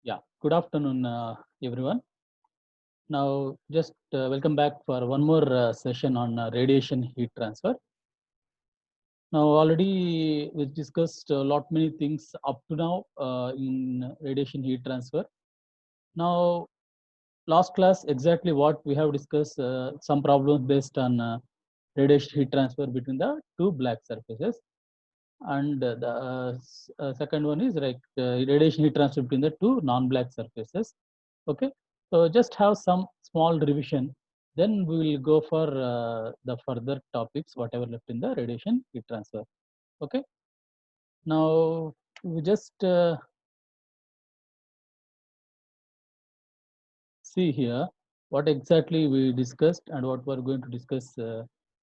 Yeah, good afternoon, everyone. Now, just welcome back for one more session on radiation heat transfer. Now, already we discussed a lot many things up to now in radiation heat transfer. Now, last class, exactly what we have discussed, some problems based on radiation heat transfer between the two black surfaces. And the second one is like radiation heat transfer between the two non-black surfaces. Okay, so just have some small revision, then we will go for the further topics whatever left in the radiation heat transfer. Okay, now we just see here what exactly we discussed and what we're going to discuss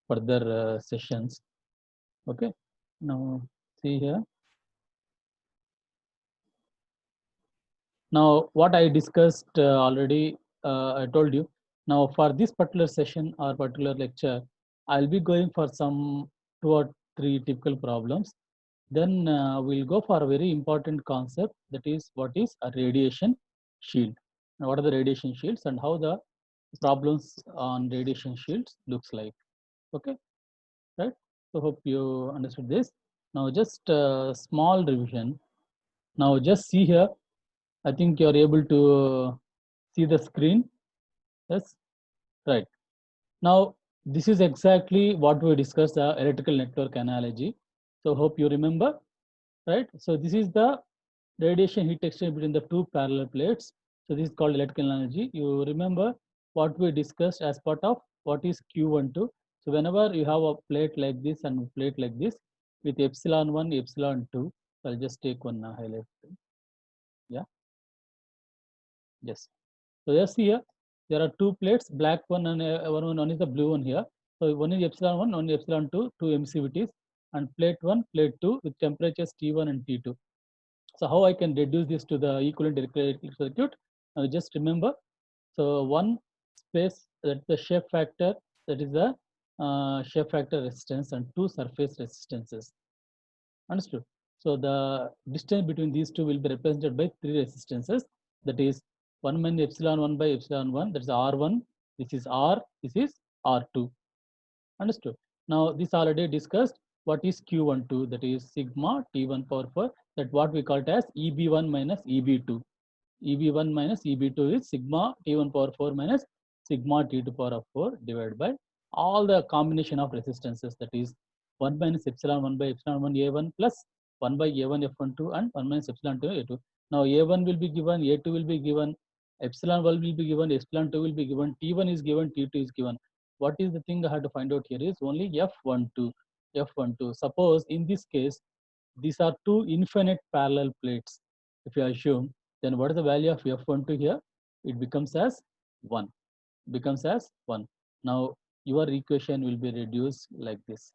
further sessions. Okay, now see here. Now, what I discussed already, I told you. Now, for this particular session or particular lecture, I'll be going for some two or three typical problems. Then we'll go for a very important concept, that is what is a radiation shield. Now, what are the radiation shields and how the problems on radiation shields looks like. Okay, right? So hope you understood this. Now, just a small revision. Now, just see here. I think you're able to see the screen. Yes, right. Now, this is exactly what we discussed, the electrical network analogy. So hope you remember, right? So this is the radiation heat exchange between the two parallel plates. So this is called electrical analogy. You remember what we discussed as part of what is Q12. So whenever you have a plate like this and a plate like this with epsilon 1, epsilon 2, so I'll just take one highlight. Yeah, yes. So just see here, there are two plates, black one and one is the blue one here. So one is epsilon 1, one is epsilon 2, two MCVTs, and plate 1, plate 2 with temperatures T1 and T2. So how I can reduce this to the equivalent electric circuit? Just remember, so one space, that's the shape factor, that is the shape factor resistance, and two surface resistances. Understood? So the distance between these two will be represented by three resistances. That is 1 minus epsilon 1 by epsilon 1. That is R1. This is R. This is R2. Understood? Now this already discussed. What is Q12? That is sigma T1 power 4. That what we call it as EB1 minus EB2. EB1 minus EB2 is sigma T1 power 4 minus sigma T2 power 4 divided by all the combination of resistances, that is 1 minus epsilon 1 by epsilon 1 A1 plus 1 by A1 F12 and 1 minus epsilon 2 A2. Now A1 will be given, A2 will be given, epsilon 1 will be given, epsilon 2 will be given, T1 is given, T2 is given. What is the thing I had to find out here is only F12. F12. Suppose in this case, these are two infinite parallel plates. If you assume, then what is the value of F12 here? It becomes as 1. Becomes as 1. Now, your equation will be reduced like this.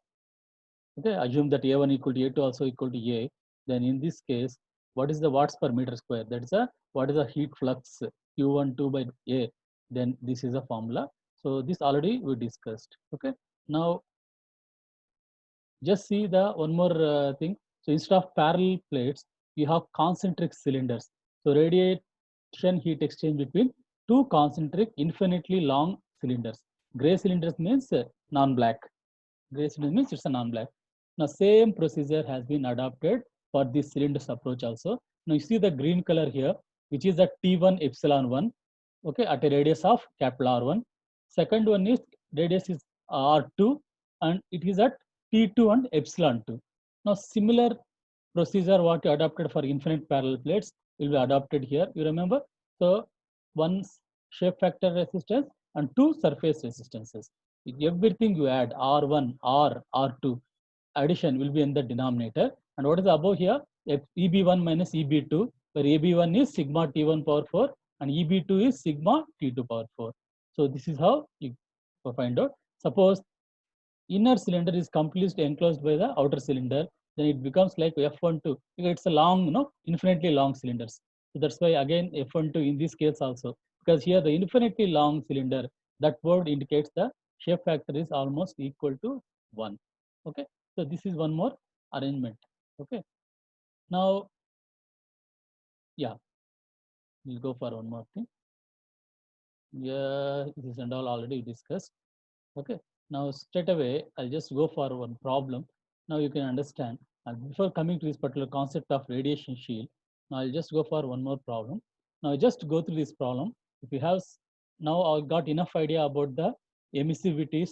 Okay, assume that A1 equal to A2 also equal to A. Then in this case, what is the watts per meter square? That is a what is the heat flux Q12 by A. Then this is a formula. So this already we discussed. Okay. Now just see the one more thing. So instead of parallel plates, you have concentric cylinders. So radiation heat exchange between two concentric infinitely long cylinders. Gray cylinders means non-black. Gray cylinder means it's a non-black. Now same procedure has been adopted for this cylinders approach also. Now you see the green color here, which is the T1 epsilon 1, okay, at a radius of capital R1. Second one is radius is R2 and it is at T2 and epsilon 2. Now similar procedure what you adopted for infinite parallel plates will be adopted here. You remember? So one shape factor resistance and two surface resistances. Everything you add R1, R, R2, addition will be in the denominator. And what is above here? EB1 minus EB2, where EB1 is sigma T1 power 4 and EB2 is sigma T2 power 4. So this is how you find out. Suppose inner cylinder is completely enclosed by the outer cylinder, then it becomes like F12. It's a long, infinitely long cylinders. So that's why again F12 in this case also, because here the infinitely long cylinder, that word indicates the shape factor is almost equal to 1. Okay, so this is one more arrangement. Okay, now, yeah, we'll go for one more thing. Yeah, this and all already discussed. Okay, now straight away, I'll just go for one problem. Now you can understand. And before coming to this particular concept of radiation shield, now I'll just go for one more problem. Now just go through this problem. If you have, now I've got enough idea about the emissivities,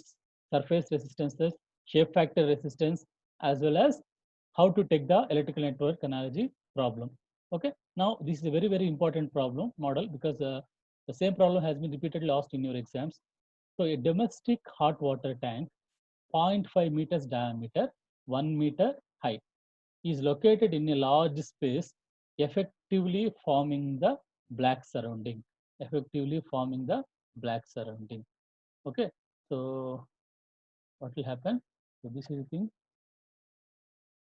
surface resistances, shape factor resistance, as well as how to take the electrical network analogy problem. Okay, now this is a very, very important problem model because the same problem has been repeatedly asked in your exams. So a domestic hot water tank, 0.5 meters diameter, 1 meter height, is located in a large space, effectively forming the black surrounding. Effectively forming the black surrounding. Okay, so what will happen? So this is the thing.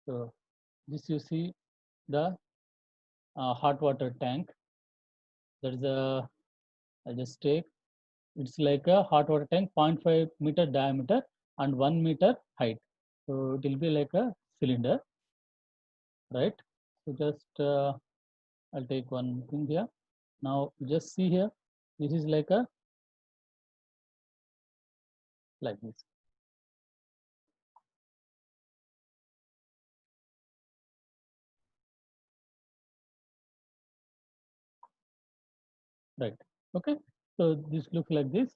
So this you see the hot water tank. That is a, I just take, it's like a hot water tank, 0.5 meter diameter and 1 meter height. So it will be like a cylinder, right? So just I'll take one thing here. Now just see here, this is like a, like this. Right. Okay. So this looks like this.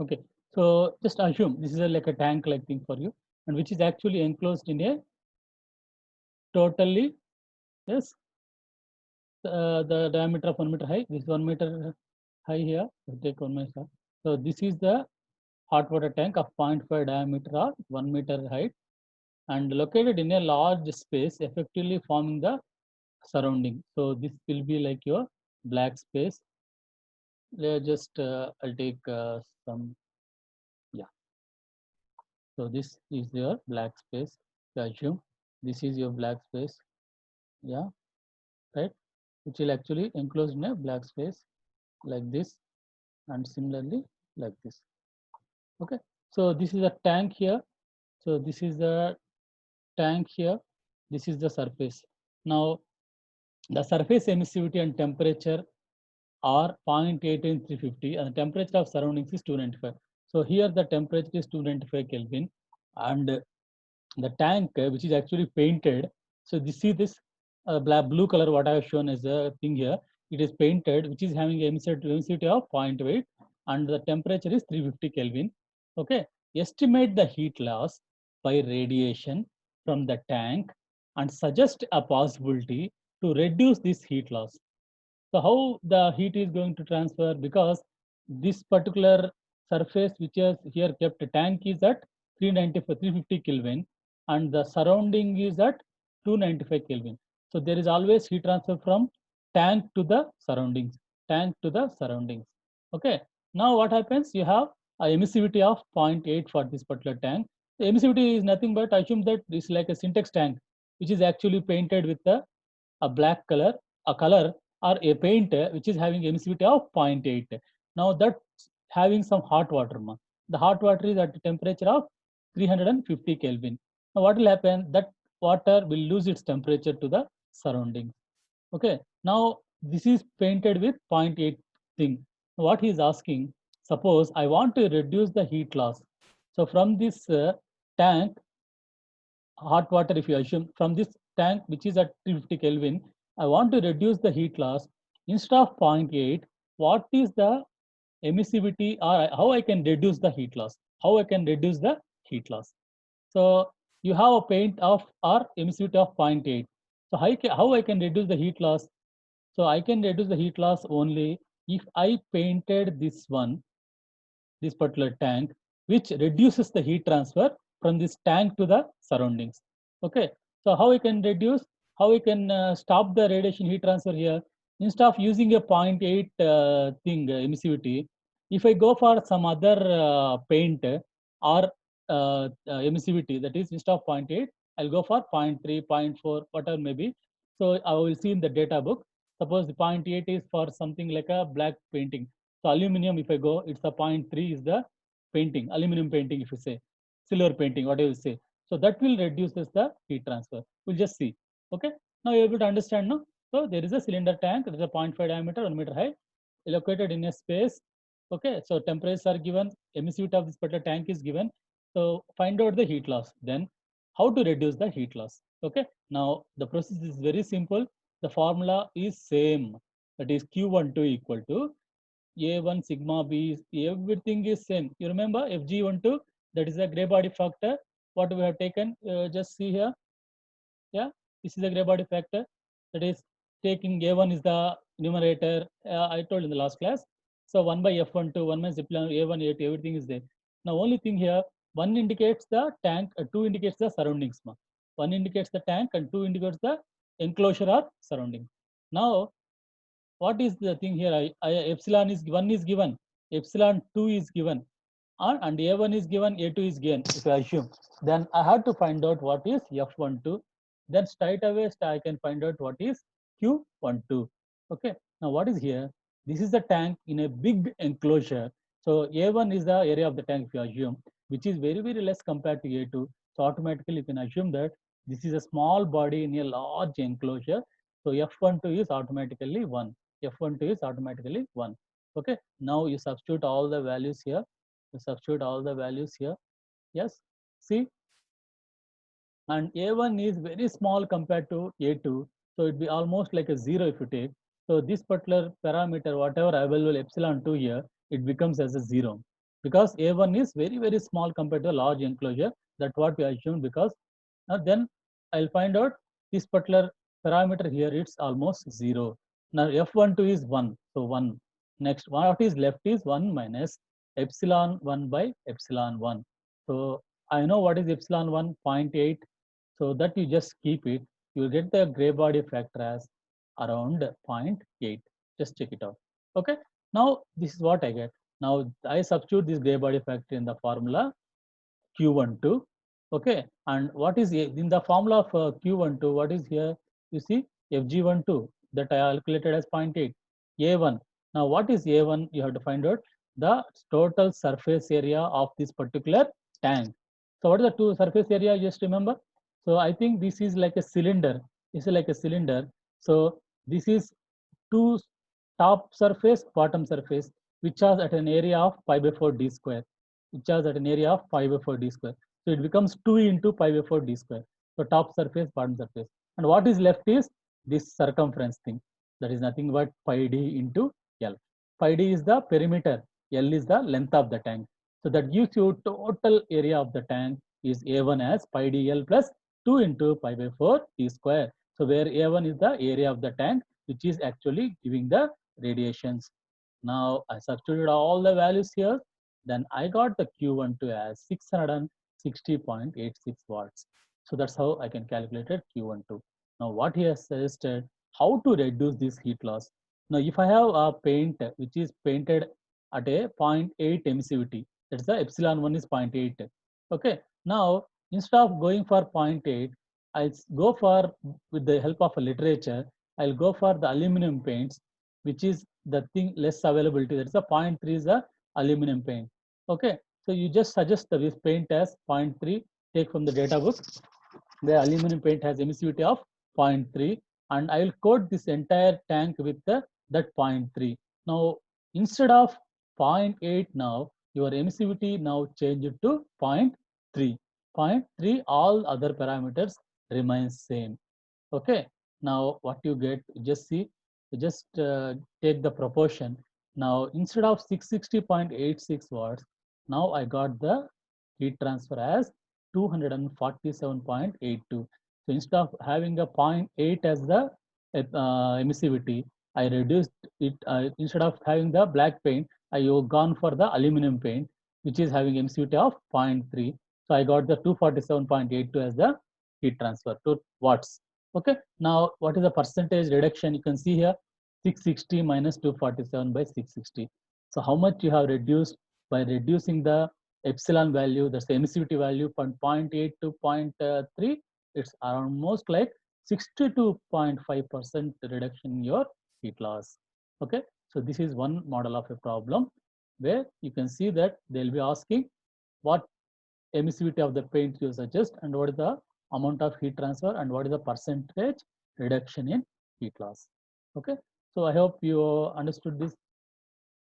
Okay. So just assume this is a, like a tank like thing for you, and which is actually enclosed in a totally, yes, the diameter of 1 meter high. This is 1 meter high here. We'll take 1 meter. So this is the hot water tank of 0.5 diameter or 1 meter height and located in a large space, effectively forming the surrounding. So this will be like your black space. Let's just I'll take some, yeah. So this is your black space. You assume this is your black space, yeah, right, which will actually enclosed in a black space like this, and similarly like this. Okay, so this is a tank here. So this is the tank here. This is the surface. Now the surface emissivity and temperature are 0.8 and 350, and the temperature of surroundings is 295. So here the temperature is 295 Kelvin, and the tank which is actually painted. So you see this black blue color what I have shown as a thing here. It is painted, which is having emissivity of 0.8, and the temperature is 350 Kelvin. Okay, estimate the heat loss by radiation from the tank and suggest a possibility to reduce this heat loss. So how the heat is going to transfer, because this particular surface which is here kept tank is at 350 Kelvin and the surrounding is at 295 Kelvin. So there is always heat transfer from tank to the surroundings, tank to the surroundings. Okay. Now what happens? You have a emissivity of 0.8 for this particular tank. The emissivity is nothing but, assume that this is like a syntax tank, which is actually painted with a black color, a color or a paint which is having emissivity of 0.8. Now that's having some hot water. The hot water is at the temperature of 350 Kelvin. Now what will happen? That water will lose its temperature to the surroundings. Okay. Now this is painted with 0.8 thing. What he is asking, suppose I want to reduce the heat loss. So from this tank, hot water, if you assume from this tank which is at 350 Kelvin, I want to reduce the heat loss. Instead of 0.8, what is the emissivity, or how I can reduce the heat loss? How I can reduce the heat loss? So you have a paint of or emissivity of 0.8. So how I can reduce the heat loss? So I can reduce the heat loss only if I painted this one, this particular tank, which reduces the heat transfer from this tank to the surroundings. Okay. So how we can reduce, how we can stop the radiation heat transfer here? Instead of using a 0.8 emissivity, if I go for some other paint or emissivity, that is instead of 0.8, I'll go for 0.3, 0.4, whatever maybe. So I will see in the data book. Suppose the 0.8 is for something like a black painting. So aluminum, if I go, it's a 0.3 is the painting, aluminum painting, if you say, silver painting, whatever you say. So that will reduces the heat transfer. We'll just see. Okay. Now you're able to understand now. So there is a cylinder tank. There is a 0.5 diameter, 1 meter high, located in a space. Okay. So temperatures are given. Emissivity of this particular tank is given. So find out the heat loss. Then how to reduce the heat loss. Okay. Now the process is very simple. The formula is same. That is Q12 equal to A1 sigma B. Everything is same. You remember FG12? That is a gray body factor. What we have taken, just see here. Yeah, this is a gray body factor. That is taking A1 is the numerator. I told in the last class. So 1 by F12, 1 minus epsilon A1, A2, everything is there. Now only thing here, 1 indicates the tank, 2 indicates the surroundings. 1 indicates the tank and 2 indicates the enclosure or surrounding. Now what is the thing here? Epsilon is 1 is given, epsilon 2 is given, and A1 is given, A2 is given. If I assume, then I have to find out what is F12. Then straight away I can find out what is Q12. Okay. Now what is here? This is the tank in a big enclosure. So A1 is the area of the tank, if you assume, which is very, very less compared to A2. So automatically you can assume that this is a small body in a large enclosure. So F12 is automatically 1. F12 is automatically 1. Okay. Now you substitute all the values here. You substitute all the values here. Yes. See, and A1 is very small compared to A2. So it be almost like a 0 if you take. So this particular parameter, whatever available epsilon 2 here, it becomes as a 0. Because A1 is very, very small compared to a large enclosure. That's what we assume. Because now then I'll find out this particular parameter here, it's almost 0. Now F12 is 1. So 1. Next, what is left is 1 minus epsilon 1 by epsilon 1. So I know what is epsilon 1, 0.8. So that you just keep it. You will get the gray body factor as around 0.8. Just check it out. Okay. Now this is what I get. Now I substitute this gray body factor in the formula Q12. Okay. And what is in the formula of Q12? What is here? You see FG12 that I calculated as 0.8. A1. Now what is A1? You have to find out the total surface area of this particular tank. So what is the two surface area? Just remember. So I think this is like a cylinder. This is like a cylinder. So this is two top surface, bottom surface, which are at an area of pi by 4 d square, which is at an area of pi by 4 d square. So it becomes 2 into pi by 4 d square. So top surface, bottom surface. And what is left is this circumference thing. That is nothing but pi d into L. Pi d is the perimeter. L is the length of the tank. So that gives you total area of the tank is A1 as pi dl plus 2 into pi by 4 d square. So where A1 is the area of the tank, which is actually giving the radiations. Now I substituted all the values here. Then I got the Q12 as 660.86 watts. So that's how I can calculate it Q12. Now what he has suggested, how to reduce this heat loss. Now if I have a paint which is painted at a 0.8 emissivity, that's the epsilon 1 is 0.8. Okay. Now instead of going for 0.8, I'll go for, with the help of a literature, I'll go for the aluminum paints, which is the thing less availability. That's a 0.3 is the aluminum paint. Okay. So you just suggest this paint as 0.3, take from the data book. The aluminum paint has emissivity of 0.3, and I will coat this entire tank with that 0.3. Now, instead of 0.8 now, your emissivity now changed to 0.3. 0.3, all other parameters remain same. Okay. Now, what you get, just see, just take the proportion. Now, instead of 660.86 watts, now I got the heat transfer as 247.82. So instead of having a 0.8 as the emissivity, I reduced it. Instead of having the black paint, I gone for the aluminum paint, which is having emissivity of 0.3. So I got the 247.82 as the heat transfer to watts. Okay, now what is the percentage reduction? You can see here 660 minus 247 by 660. So how much you have reduced by reducing the epsilon value, that's the emissivity value, from 0.8 to 0.3. It's almost like 62.5% reduction in your heat loss. Okay, so this is one model of a problem where you can see that they'll be asking what emissivity of the paint you suggest and what is the amount of heat transfer and what is the percentage reduction in heat loss. Okay, so I hope you understood this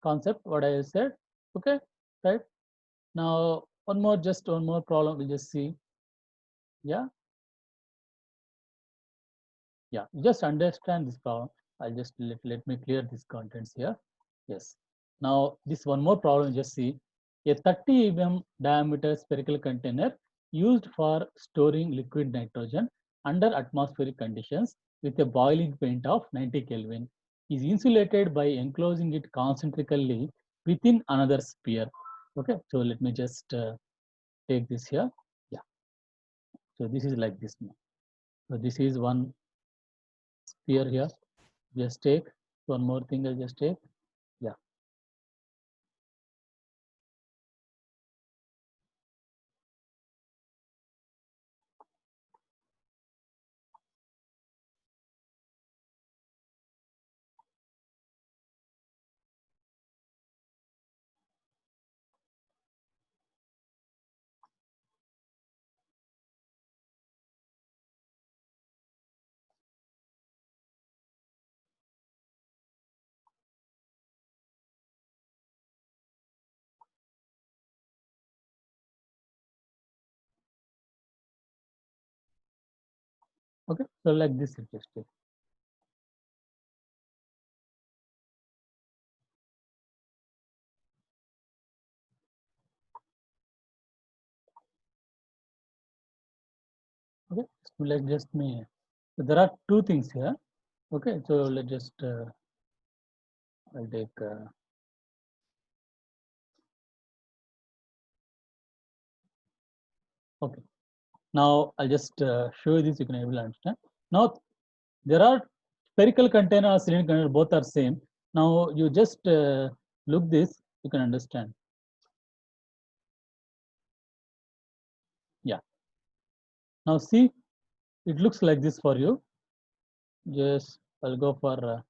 concept what I said. Okay, right. Now just one more problem we'll just see. Yeah, yeah, just understand this problem. I'll just let me clear these contents here. Yes. Now this one more problem, just see. A 30 mm diameter spherical container used for storing liquid nitrogen under atmospheric conditions with a boiling point of 90 Kelvin is insulated by enclosing it concentrically within another sphere. Okay, so let me just take this here. Yeah, so this is like this now. So this is one sphere here. Just take one more thing. I'll just take. Yeah. Okay. So like this, it just take. Okay. So let's just me. So there are two things here. Okay. So let's just. I'll take. Okay. Now I'll just show you this. You can able to understand. Now there are spherical container or cylindrical container. Both are same. Now you just look this. You can understand. Yeah. Now see, it looks like this for you. Just I'll go for.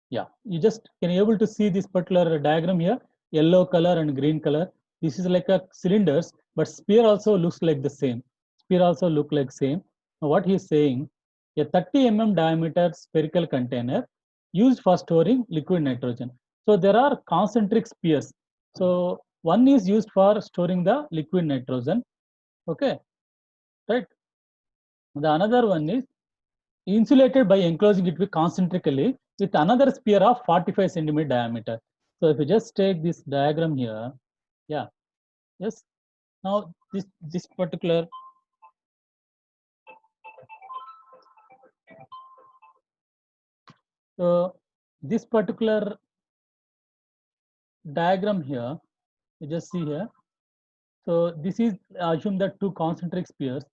Yeah, you just can able to see this particular diagram here, yellow color and green color. This is like a cylinders, but sphere also looks like the same. Sphere also look like same. Now what he is saying, a 30 diameter spherical container used for storing liquid nitrogen. So there are concentric spheres. So one is used for storing the liquid nitrogen. Okay, right. The another one is insulated by enclosing it with concentrically with another sphere of 45 centimeter diameter. So if you just take this diagram here, yeah, yes. Now this particular so this particular diagram here, you just see here. So this is assume that two concentric spheres.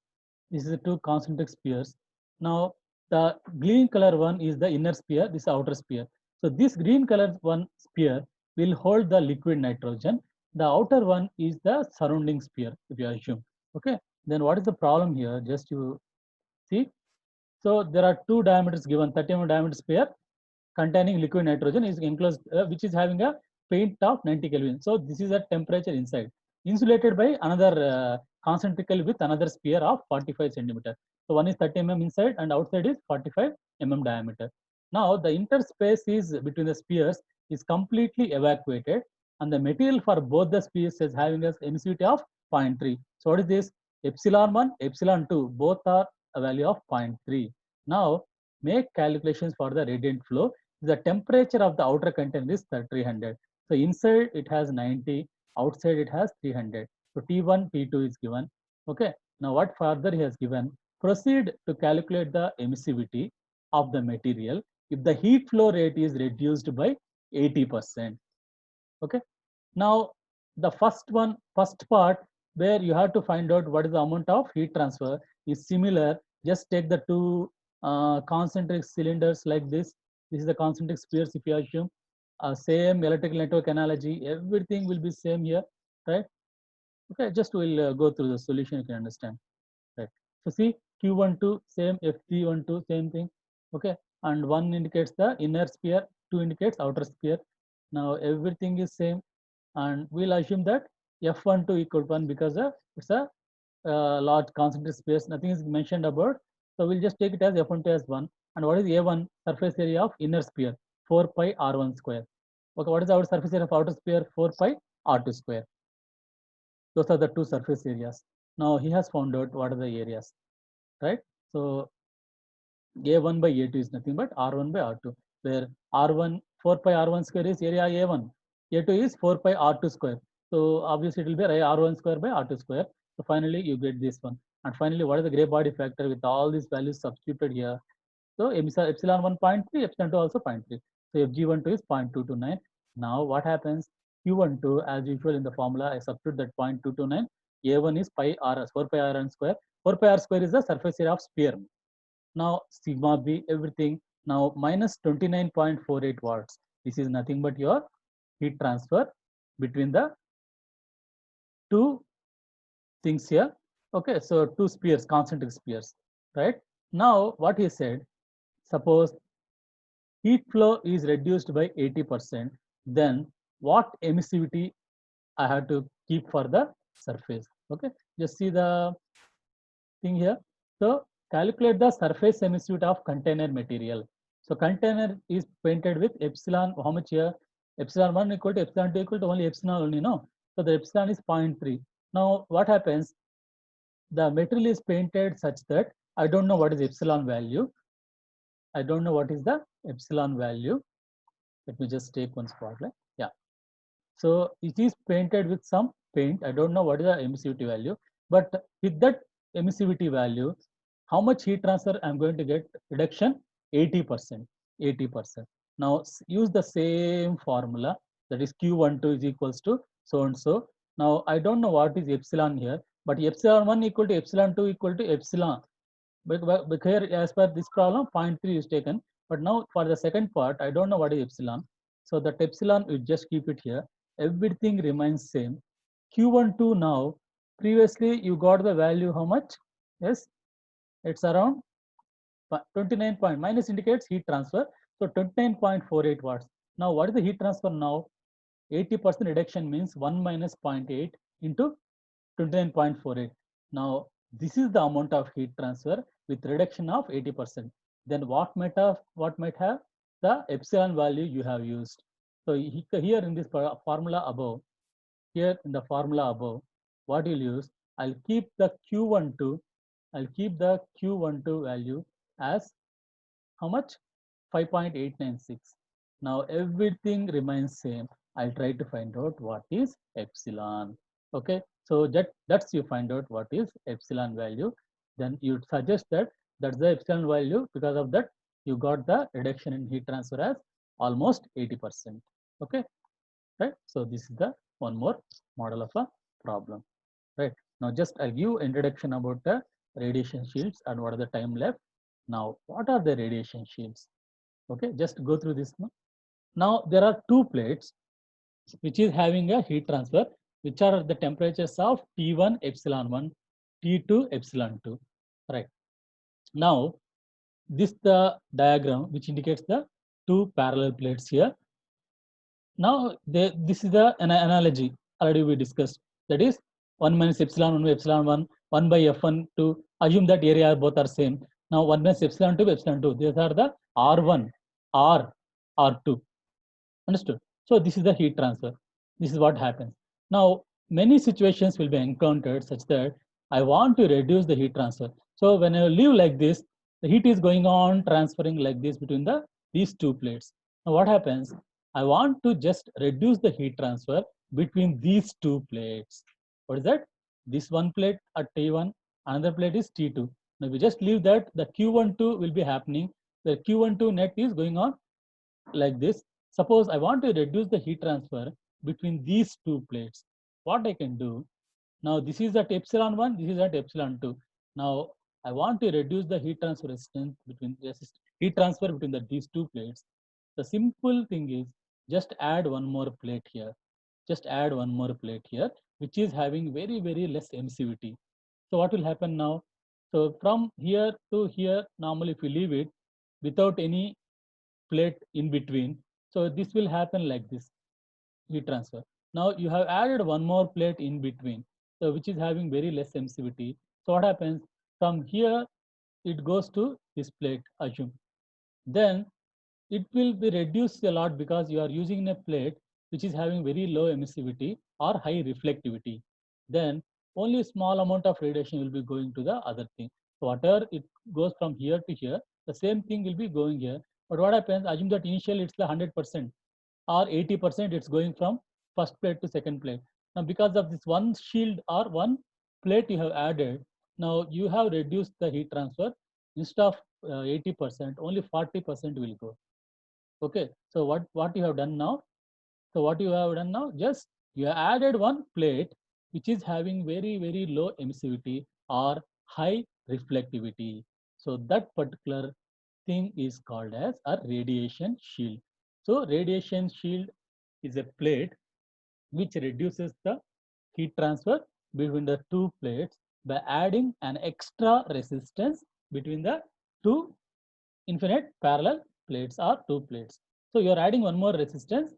This is the two concentric spheres. Now the green color one is the inner sphere, this is outer sphere. So this green color one sphere will hold the liquid nitrogen. The outer one is the surrounding sphere, if you assume. Okay. Then what is the problem here? Just you see. So there are two diameters given, 30 mm diameter sphere containing liquid nitrogen is enclosed, which is having a paint of 90 Kelvin. So this is a temperature inside, insulated by another concentrical with another sphere of 45 centimeter. So one is 30 inside and outside is 45 diameter. Now the interspace is between the spheres is completely evacuated, and the material for both the spheres is having a emissivity of 0.3. So what is this? Epsilon 1, epsilon 2, both are a value of 0.3. Now make calculations for the radiant flow. The temperature of the outer container is 300. So inside it has 90, outside it has 300. So T1, T2 is given. Okay. Now what further he has given? Proceed to calculate the emissivity of the material if the heat flow rate is reduced by 80%. Okay. Now the first part where you have to find out what is the amount of heat transfer is similar. Just take the two concentric cylinders like this. This is the concentric spheres. If you assume same electrical network analogy, everything will be same here, right? Okay, just we'll go through the solution. You can understand, right? So see Q12 same, F312 same thing. Okay, and one indicates the inner sphere, two indicates outer sphere. Now everything is same, and we'll assume that F12 equal to 1 because it's a large concentric space. Nothing is mentioned about. So we'll just take it as F12 as 1. And what is A1? Surface area of inner sphere, 4 pi R1 square. Okay, what is our surface area of outer sphere? 4 pi R2 square. Those are the two surface areas. Now he has found out what are the areas, right? So A1 by A2 is nothing but R1 by R2, where R1, 4 pi R1 square is area A1, A2 is 4 pi R2 square. So obviously it will be R1 square by R2 square. So finally you get this one. And finally, what is the gray body factor with all these values substituted here? So epsilon 1 0.3, epsilon 2 also 0.3. So Fg12 is 0.229. Now what happens? Q12, as usual in the formula, I substitute that 0.229. A1 is pi R, 4 pi R square. 4 pi R square is the surface area of sphere. Now sigma B, everything. Now minus 29.48 watts. This is nothing but your heat transfer between the two things here. Okay, so two spheres, concentric spheres, right? Now what he said, suppose heat flow is reduced by 80%, then what emissivity I have to keep for the surface? Okay, just see the thing here. So calculate the surface emissivity of container material. So container is painted with epsilon, how much here? Epsilon 1 equal to epsilon 2 equal to only epsilon only, no? So the epsilon is 0.3. Now what happens? The material is painted such that I don't know what is epsilon value. I don't know what is the epsilon value. Let me just take one spotlight. Yeah. So it is painted with some paint. I don't know what is the emissivity value, but with that emissivity value, how much heat transfer I'm going to get? Reduction 80%. 80%. Now use the same formula, that is Q12 is equals to so and so. Now I don't know what is epsilon here, but epsilon 1 equal to epsilon 2 equal to epsilon. But here, as per this problem, 0.3 is taken. But now for the second part, I don't know what is epsilon. So that epsilon, we just keep it here. Everything remains same. Q12 now, previously you got the value how much? Yes, it's around 29 point, minus indicates heat transfer. So 29.48 watts. Now what is the heat transfer now? 80% reduction means 1 minus 0.8 into 29.48. Now this is the amount of heat transfer with reduction of 80%. Then what might have the epsilon value you have used? So here in this formula above, here in the formula above, what you'll use? I'll keep the Q12. I'll keep the Q12 value as how much? 5.896. Now everything remains same. I'll try to find out what is epsilon. Okay, so that's you find out what is epsilon value. Then you suggest that that's the epsilon value. Because of that, you got the reduction in heat transfer as almost 80%. Okay, right? So this is the one more model of a problem. Right, now just I'll give introduction about the radiation shields and what are the time left. Now what are the radiation shields? Okay, just go through this now. Now there are two plates which is having a heat transfer, which are the temperatures of T1 epsilon 1, T2 epsilon 2. Right. Now this the diagram which indicates the two parallel plates here. Now this is the analogy already we discussed. That is 1 minus epsilon 1 by epsilon 1, 1 by F1 to assume that area both are same. Now 1 minus epsilon 2 by epsilon 2. These are the R1, R, R2. Understood? So this is the heat transfer. This is what happens. Now many situations will be encountered such that I want to reduce the heat transfer. So when I leave like this, the heat is going on transferring like this between these two plates. Now what happens? I want to just reduce the heat transfer between these two plates. What is that? This one plate at T1, another plate is T2. Now we just leave that, the Q12 will be happening. The Q12 net is going on like this. Suppose I want to reduce the heat transfer between these two plates. What I can do? Now this is at epsilon 1, this is at epsilon 2. Now I want to reduce the heat transfer resistance between heat transfer between these two plates. The simple thing is just add one more plate here. Just add one more plate here, which is having very less emissivity. So what will happen now? So from here to here, normally if you leave it without any plate in between, so this will happen like this, heat transfer. Now you have added one more plate in between, so which is having very less emissivity. So what happens? From here, it goes to this plate, assume. Then it will be reduced a lot because you are using a plate which is having very low emissivity or high reflectivity. Then only a small amount of radiation will be going to the other thing. So whatever it goes from here to here, the same thing will be going here. But what happens? Assume that initially it's the 100% or 80% it's going from first plate to second plate. Now because of this one shield or one plate you have added, now you have reduced the heat transfer. Instead of 80%, only 40% will go. Okay, so what you have done now? So what you have done now? Just you have added one plate which is having very low emissivity or high reflectivity. So that particular thing is called as a radiation shield. So radiation shield is a plate which reduces the heat transfer between the two plates by adding an extra resistance between the two infinite parallel plates or two plates. So you're adding one more resistance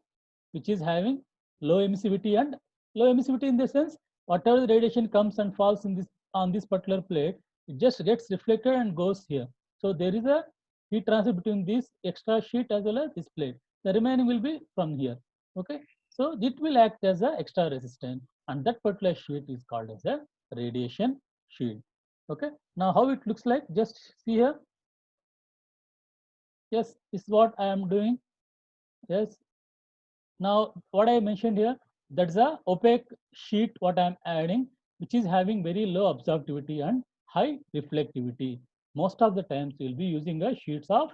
which is having low emissivity, and low emissivity in the sense whatever the radiation comes and falls in this on this particular plate, it just gets reflected and goes here. So there is a heat transfer between this extra sheet as well as this plate. The remaining will be from here. Okay, so it will act as a extra resistance, and that particular sheet is called as a radiation shield. Okay, now how it looks like, just see here. Yes, this is what I am doing. Yes. Now, what I mentioned here, that's a opaque sheet what I'm adding, which is having very low absorptivity and high reflectivity. Most of the times you'll be using a sheets of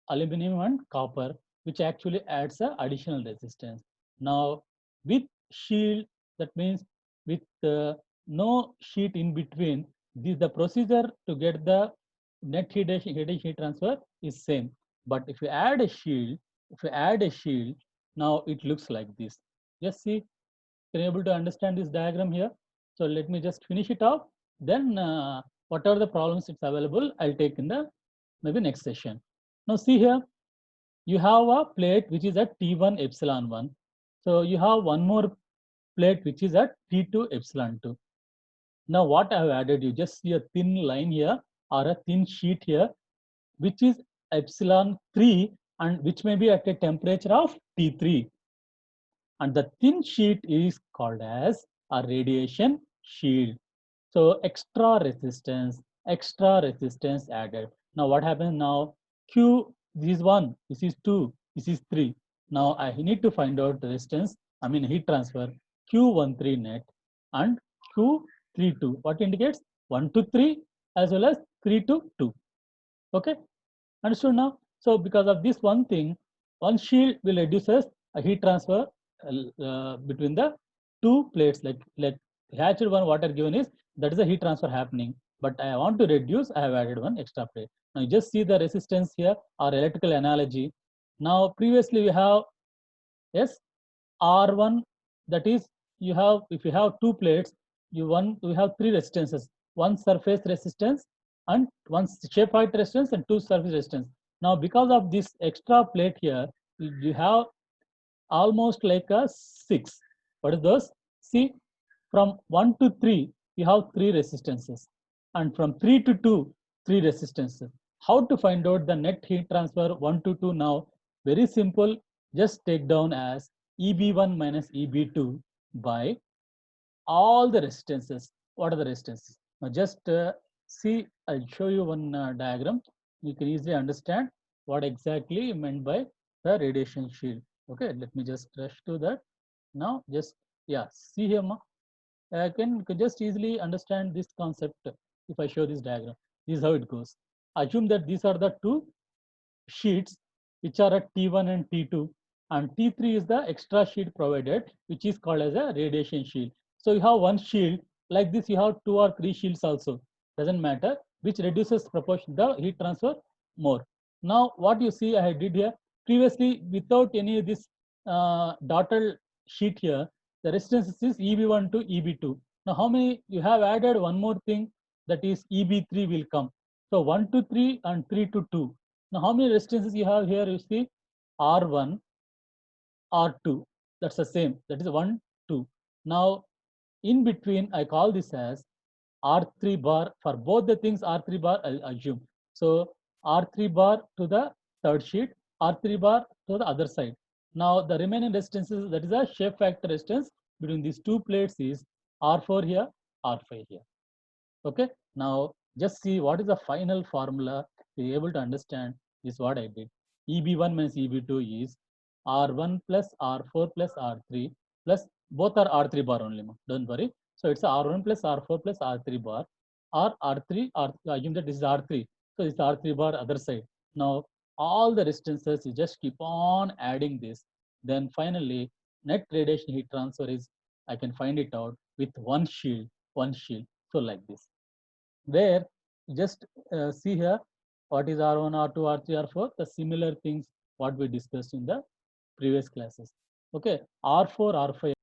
aluminum and copper, which actually adds a additional resistance. Now, with shield, that means with no sheet in between, the procedure to get the net heat transfer is same. But if you add a shield, now it looks like this. Just see, can you able to understand this diagram here? So let me just finish it off. Then whatever the problems it's available, I'll take in the maybe next session. Now see here, you have a plate which is at T1 epsilon 1. So you have one more plate which is at T2 epsilon 2. Now what I have added, you just see a thin line here or a thin sheet here, which is epsilon 3 and which may be at a temperature of T3. And the thin sheet is called as a radiation shield. So extra resistance added. Now what happens now? Q, this is 1, this is 2, this is 3. Now I need to find out the resistance, I mean heat transfer, Q13 net and Q32. What indicates? 1 to 3 as well as 3 to 2. Okay, understood now? So because of this one thing, one shield will reduces a heat transfer between the two plates. Like hatched one water given is, that is the heat transfer happening. But I want to reduce, I have added one extra plate. Now you just see the resistance here or electrical analogy. Now previously we have, yes, R1, that is you have, if you have two plates, we have three resistances, one surface resistance and one shape height resistance and two surface resistance. Now because of this extra plate here, you have almost like a 6. What is those? See, from 1 to 3, you have 3 resistances. And from 3 to 2, 3 resistances. How to find out the net heat transfer 1 to 2 now? Very simple. Just take down as EB1 minus EB2 by all the resistances. What are the resistances? Now just see, I'll show you one diagram. You can easily understand what exactly meant by the radiation shield. Okay, let me just rush to that. Now just, yeah, see here, I can just easily understand this concept if I show this diagram. This is how it goes. Assume that these are the two sheets which are at T1 and T2, and T3 is the extra sheet provided, which is called as a radiation shield. So you have one shield like this, you have 2 or 3 shields also, doesn't matter. which reduces proportion the heat transfer more. Now what you see I did here, previously without any of this dotted sheet here, the resistance is EB1 to EB2. Now how many you have added one more thing, that is EB3 will come. So 1 to 3 and 3 to 2. Now how many resistances you have here? You see R1, R2, that's the same, that is 1, 2. Now in between I call this as R3 bar. For both the things R3 bar I'll assume. So R3 bar to the third sheet, R3 bar to the other side. Now the remaining resistances, that is a shape factor resistance between these two plates, is R4 here, R5 here. Okay, now just see what is the final formula to be able to understand is what I did. EB1 minus EB2 is R1 plus R4 plus R3 plus both are R3 bar only, don't worry. So it's R1 plus R4 plus R3 bar, or R3, assume that this is R3. So it's R3 bar other side. Now all the resistances, you just keep on adding this. Then finally, net radiation heat transfer is, I can find it out with one shield, one shield. So like this, where just see here what is R1, R2, R3, R4, the similar things what we discussed in the previous classes. Okay, R4, R5